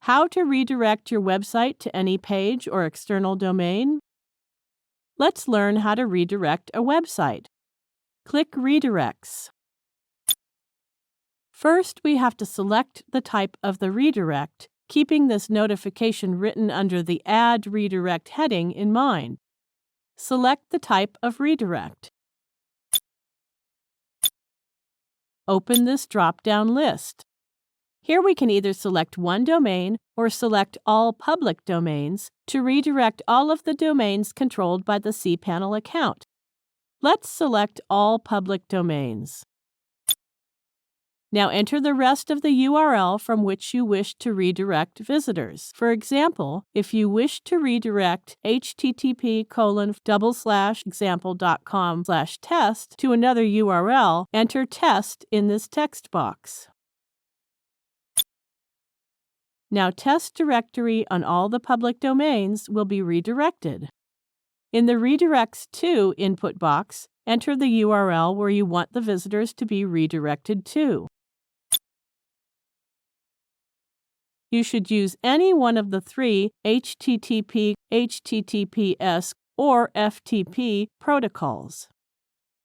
How to redirect your website to any page or external domain? Let's learn how to redirect a website. Click Redirects. First, we have to select the type of the redirect, keeping this notification written under the Add Redirect heading in mind. Select the type of redirect. Open this drop-down list. Here we can either select one domain or select all public domains to redirect all of the domains controlled by the cPanel account. Let's select all public domains. Now enter the rest of the URL from which you wish to redirect visitors. For example, if you wish to redirect http://example.com/test to another URL, enter test in this text box. Now test directory on all the public domains will be redirected. In the Redirects to input box, enter the URL where you want the visitors to be redirected to. You should use any one of the three HTTP, HTTPS, or FTP protocols.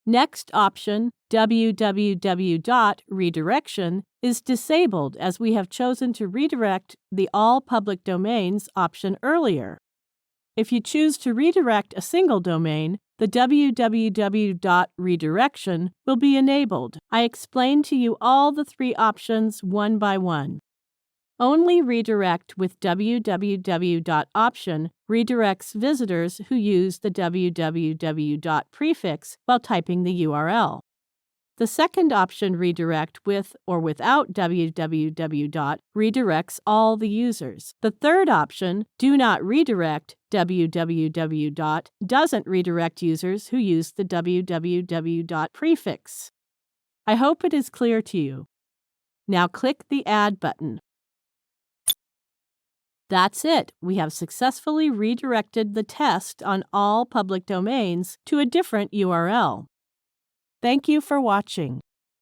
Next option, www.redirection, is disabled as we have chosen to redirect the All Public Domains option earlier. If you choose to redirect a single domain, the www.redirection will be enabled. I explained to you all the three options one by one. Only redirect with www.option redirects visitors who use the www. Prefix while typing the URL. The second option, redirect with or without www. Redirects all the users. The third option, do not redirect www. Doesn't redirect users who use the www. Prefix. I hope it is clear to you. Now click the Add button. That's it. We have successfully redirected the test on all public domains to a different URL. Thank you for watching.